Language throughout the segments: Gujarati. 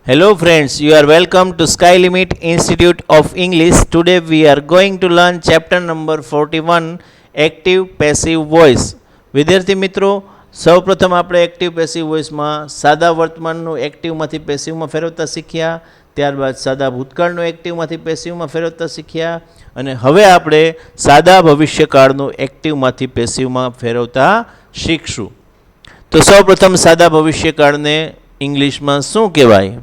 Hello friends, you are welcome to Sky Limit Institute of English. Today we are going to learn chapter number 41 Active Passive Voice. વિદ્યાર્થી મિત્રો, સૌપ્રથમ આપણે એક્ટિવ પેસિવ વોઇસમાં સાદા વર્તમાનનું એક્ટિવમાંથી પેસિવમાં ફેરવતા શીખ્યા, ત્યારબાદ સાદા ભૂતકાળનું એક્ટિવમાંથી પેસિવમાં ફેરવતા શીખ્યા અને હવે આપણે સાદા ભવિષ્યકાળનું એક્ટિવમાંથી પેસિવમાં ફેરવતા શીખશું. તો સૌપ્રથમ સાદા ભવિષ્યકાળને ઇંગ્લિશમાં શું કહેવાય?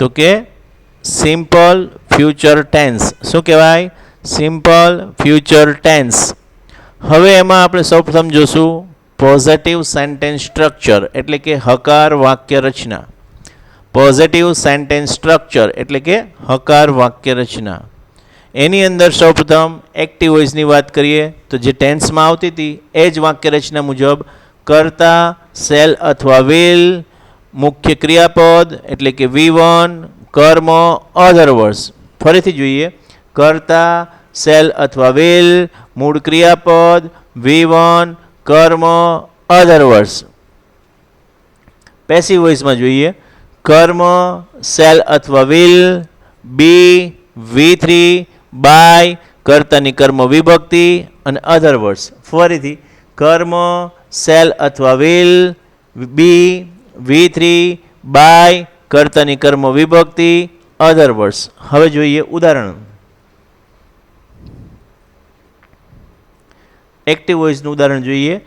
તો કે સિમ્પલ ફ્યુચર ટેન્સ. શું કહેવાય? Simple future tense. હવે એમાં આપણે સૌપ્રથમ જોશું પોઝિટિવ સેન્ટેન્સ સ્ટ્રક્ચર એટલે કે હકાર વાક્ય રચના. પોઝિટિવ સેન્ટેન્સ સ્ટ્રક્ચર એટલે કે હકાર વાક્ય રચના. એની અંદર સૌપ્રથમ એક્ટિવ વોઇસની વાત કરીએ તો જે ટેન્સમાં આવતી હતી એ જ વાક્ય રચના મુજબ કરતા, સેલ અથવા વિલ, મુખ્ય ક્રિયાપદ એટલે કે V1, કર્મ, અધર વર્ડ્સ. ફરીથી જોઈએ, કરતા, સેલ અથવા વિલ, મૂળ ક્રિયાપદ, V1, કર્મ, અધર વર્ડ્સ. પેસિવ વોઇસમાં જોઈએ, કર્મ, સેલ અથવા વિલ, બી, V3, બાય, કર્તાની કર્મ વિભક્તિ અને અધર વર્ડ્સ. ફરીથી કર્મ, સેલ અથવા વિલ, બી, V3, બાય, કર્તાની કર્મ વિભક્તિ, અધર વર્ડ્સ. હવે જોઈએ ઉદાહરણ. એક્ટિવ વોઇસનું ઉદાહરણ જોઈએ.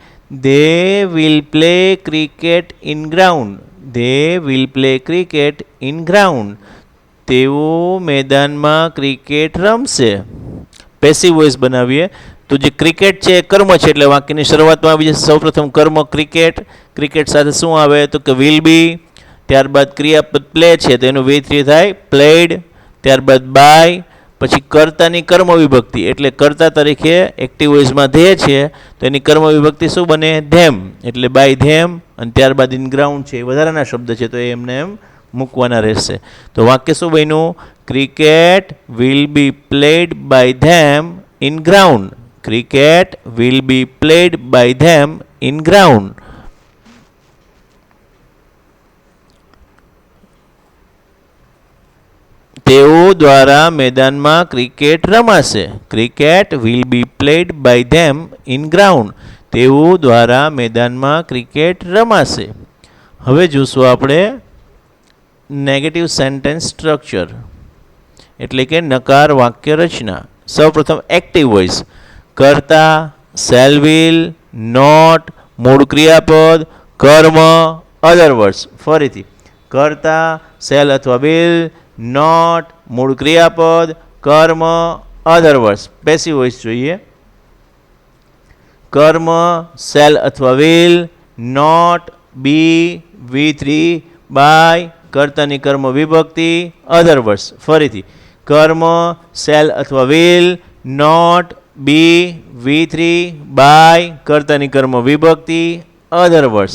They will play cricket in ground. They will play cricket in ground. તેઓ મેદાનમાં ક્રિકેટ રમશે. પેસિવ વોઇસ બનાવીએ તો જે ક્રિકેટ છે એ કર્મ છે એટલે વાક્યની શરૂઆતમાં આવી જશે સૌપ્રથમ કર્મ ક્રિકેટ. ક્રિકેટ સાથે શું આવે તો કે વિલ બી, ત્યારબાદ ક્રિયાપદ પ્લે છે તો એનું V3 થાય પ્લેડ, ત્યારબાદ બાય, પછી કર્તાની કર્મ વિભક્તિ એટલે કર્તા તરીકે એક્ટિવ વોઇસમાં ધે છે તો એની કર્મ વિભક્તિ શું બને? ધેમ, એટલે બાય ધેમ, અને ત્યારબાદ ઇન ગ્રાઉન્ડ છે એ વધારાના શબ્દ છે તો એ એમને એમ મૂકવાના રહેશે. તો વાક્ય શું બન્યું? Cricket will be played by them in ground. Cricket will be played by them in ground. તેઓ દ્વારા મેદાનમાં ક્રિકેટ રમાશે. Cricket will be played by them in ground. તેઓ દ્વારા મેદાનમાં ક્રિકેટ રમાશે. હવે જોશું આપણે નેગેટિવ સેન્ટેન્સ સ્ટ્રક્ચર એટલે કે નકાર વાક્ય રચના. સૌપ્રથમ એક્ટિવ વોઇસ. કરતા, સેલ વિલ, નોટ, મૂળ ક્રિયાપદ, કર્મ, અધર વર્ડ્સ. ફરીથી કરતા, સેલ અથવા વિલ, નોટ, મૂળ ક્રિયાપદ, કર્મ, અધર વર્ડ્સ. પેસિવ વોઇસ જોઈએ. કર્મ, સેલ અથવા will, not, be, V3, by, કર્તાની કર્મ વિભક્તિ, અધર વર્ડ્સ. ફરીથી કર્મ, સેલ અથવા will, not, be, V3, by, કર્તાની કર્મ વિભક્તિ, અધર વર્ડ્સ.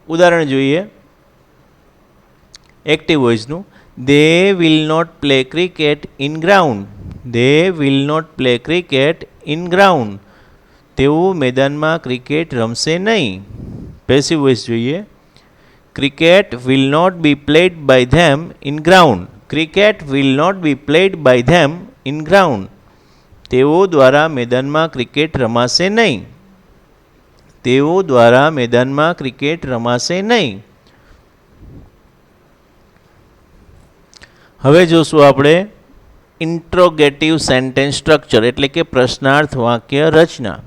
ઉદાહરણ જોઈએ એક્ટિવ વોઇસનું. They will not play cricket in ground. They will not play cricket in ground. તેઓ મેદાનમાં ક્રિકેટ રમશે નહીં. પેસિવ વોઇસ જોઈએ. Cricket will not be played by them in ground. Cricket will not be played by them in ground. તેઓ દ્વારા મેદાનમાં ક્રિકેટ રમાશે નહીં. તેઓ દ્વારા મેદાનમાં ક્રિકેટ રમાશે નહીં. હવે જોશું આપણે ઇન્ટ્રોગેટિવ સેન્ટેન્સ સ્ટ્રક્ચર એટલે કે પ્રશ્નાર્થ વાક્ય રચના.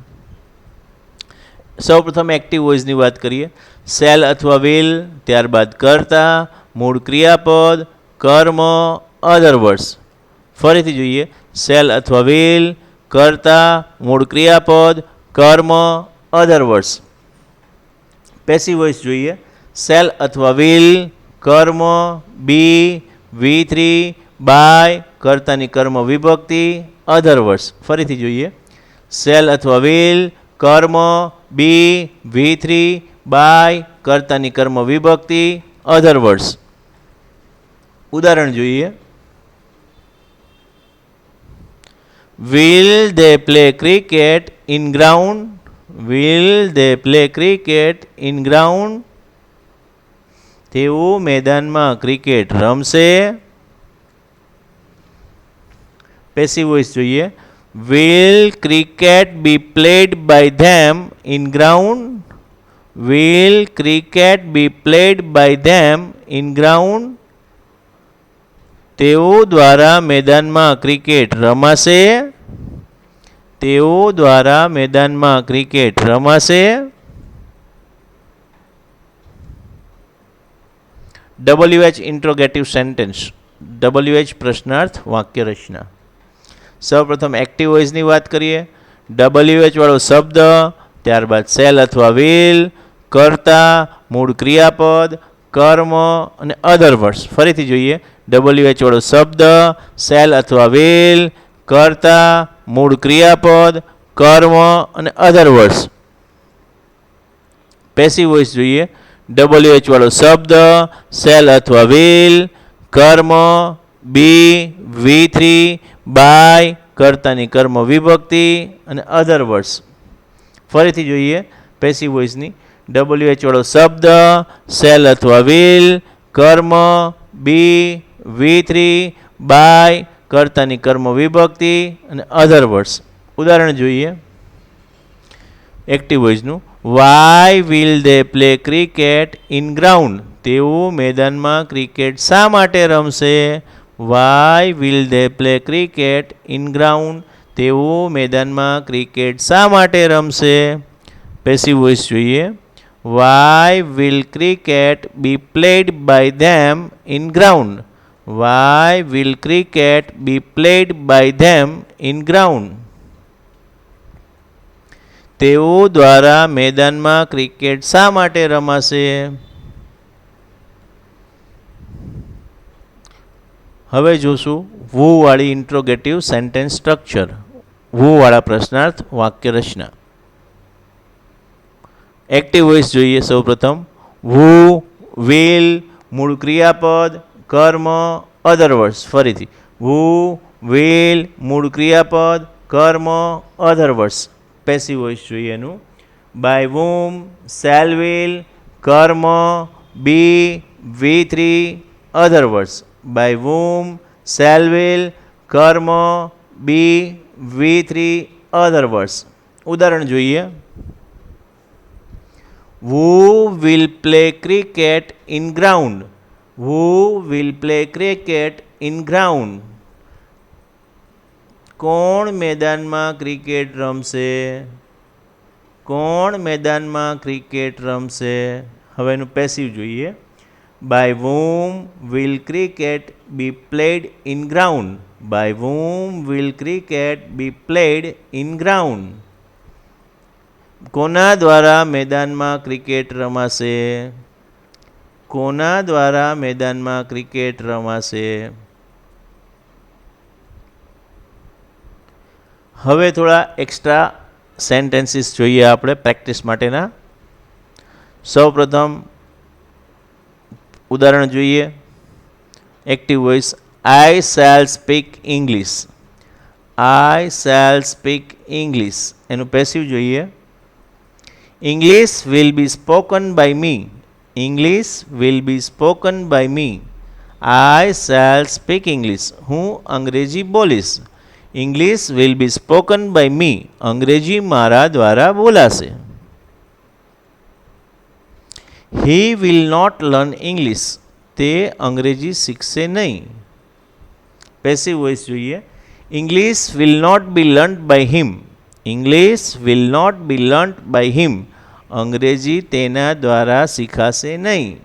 સૌપ્રથમ એક્ટિવ વોઇસની વાત કરીએ. સેલ અથવા વિલ, ત્યારબાદ કર્તા, મૂળ ક્રિયાપદ, કર્મ, અધર વર્ડ્સ. ફરીથી જોઈએ. સેલ અથવા વિલ, કર્તા, મૂળ ક્રિયાપદ, કર્મ, અધર વર્ડ્સ. પેસિવ વોઇસ જોઈએ. સેલ અથવા વિલ, કર્મ, બી, V3, બાય, કર્તાની કર્મ વિભક્તિ, અધર વર્ડ્સ. ફરીથી જોઈએ. સેલ અથવા વિલ, કર્મ, બી, V3, બાય, કર્તાની કર્મ વિભક્તિ, અધર વર્ડ્સ. ઉદાહરણ જોઈએ. Will they play cricket in ground. Will they play cricket in ground. તેઓ મેદાનમાં ક્રિકેટ રમશે. પેસિવ વોઇસ જોઈએ. Will cricket be played by them in ground? Will cricket be played by them in ground? તેઓ દ્વારા મેદાનમાં ક્રિકેટ રમાશે. તેઓ દ્વારા મેદાનમાં ક્રિકેટ રમાશે. WH interrogative sentence. WH પ્રશ્નાર્થ વાક્ય રચના. સૌપ્રથમ એક્ટિવ વોઇસની વાત કરીએ. WH વાળો શબ્દ, ત્યારબાદ સેલ અથવા વિલ, કર્તા, મૂળ ક્રિયાપદ, કર્મ અને અધર વર્ડ્સ. ફરીથી જોઈએ. WH વાળો શબ્દ, સેલ અથવા વિલ, કર્તા, મૂળ ક્રિયાપદ, કર્મ અને અધર વર્ડ્સ. પેસિવ વોઇસ જોઈએ. WH વાળો શબ્દ, સેલ અથવા વિલ, કર્મ, બી, V3, બાય, કર્તાની કર્મ વિભક્તિ અને અધર વર્ડ્સ. ફરીથી જોઈએ પેસિવ વોઇસની. WH વાળો શબ્દ, સેલ અથવા વિલ, કર્મ, બી, V3, બાય, કર્તાની કર્મ વિભક્તિ અને અધર વર્ડ્સ. ઉદાહરણ જોઈએ એક્ટિવ વોઇસનું. Why will they play cricket in ground? તેઓ મેદાનમાં ક્રિકેટ શા માટે રમશે? Why will they play cricket in ground? તેઓ મેદાનમાં ક્રિકેટ શા માટે રમશે? પેસિવ વોઇસ જોઈએ. Why will cricket be played by them in ground? Why will cricket be played by them in ground? તેઓ દ્વારા મેદાનમાં ક્રિકેટ શા માટે રમાશે? હવે જોશું વુ વાળી ઇન્ટ્રોગેટિવ સેન્ટેન્સ સ્ટ્રક્ચર. વુ વાળા પ્રશ્નાર્થ વાક્ય રચના. એક્ટિવ વોઇસ જોઈએ સૌપ્રથમ. વુ, વિલ, મૂળ ક્રિયાપદ, કર્મ, અધર વર્ડ્સ. ફરીથી વુ, વિલ, મૂળ ક્રિયાપદ, કર્મ, અધર વર્ડ્સ. પેસિવ વોઇસ જોઈએ એનું. બાય વૂમ, સેલ વિલ, કર્મ, be, V3, other words. By whom, shall will, કર્મ, બી, V3, અધર વર્ડ્સ. ઉદાહરણ જોઈએ. Who will play cricket in ground? Who will play cricket in ground? કોણ મેદાનમાં ક્રિકેટ રમશે? કોણ મેદાનમાં ક્રિકેટ રમશે? હવે એનું પેસિવ જોઈએ. By whom will cricket be played in ground? By whom will cricket be played in ground? કોના દ્વારા મેદાનમાં ક્રિકેટ રમાશે? કોના દ્વારા મેદાનમાં ક્રિકેટ રમાશે? હવે થોડા એક્સ્ટ્રા સેન્ટેન્સીસ જોઈએ આપણે પ્રેક્ટિસ માટેના. સૌપ્રથમ ઉદાહરણ જોઈએ. Active voice. I shall speak English? I shall speak English? એનું પેસિવ જોઈએ. English will be spoken by me? English will be spoken by me? I shall speak English? હું અંગ્રેજી બોલીશ. English will be spoken by me? અંગ્રેજી મારા દ્વારા બોલાશે. He will not learn English? તે અંગ્રેજી શીખશે નહીં. પેસિવ વોઇસ જોઈએ. English will not be learned by him? English will not be learned by him? અંગ્રેજી તેના દ્વારા શીખાશે નહીં.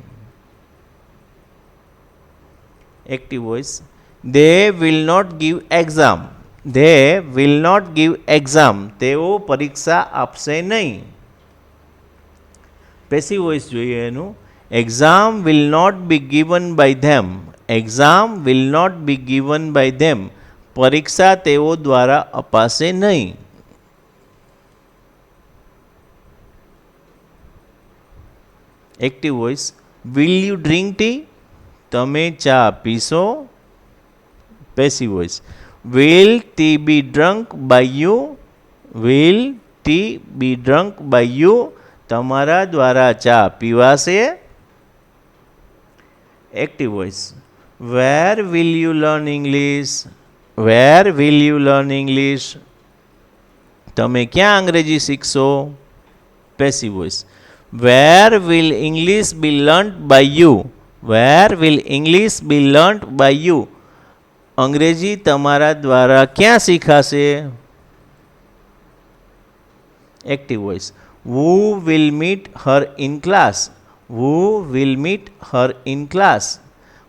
Active voice. They will not give exam? They will not give exam? તેઓ પરીક્ષા આપશે નહીં. પેસિવ વોઇસ જોઈએ એનું. Exam will not be given by them? Exam will not be given by them? પરીક્ષા તેઓ દ્વારા અપાશે નહીં. Active voice. Will you drink tea? તમે ચા પીશો? Passive voice. Will tea be drunk by you? Will tea be drunk by you? તમારા દ્વારા ચા પીવાશે? Active voice. Where will you learn English? Where will you learn English? તમે ક્યાં અંગ્રેજી શીખશો? Passive voice. Where will English be learnt by you? Where will English be learnt by you? અંગ્રેજી તમારા દ્વારા ક્યાં શીખાશે? Active voice. who will meet her in class? who will meet her in class?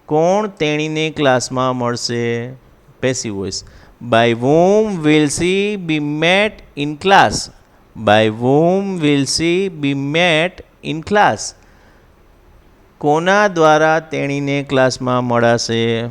કોણ તેણીને ક્લાસમાં મળશે? Passive voice. by whom will she be met in class? by whom will she be met in class? કોના દ્વારા તેણીને ક્લાસમાં મળાશે?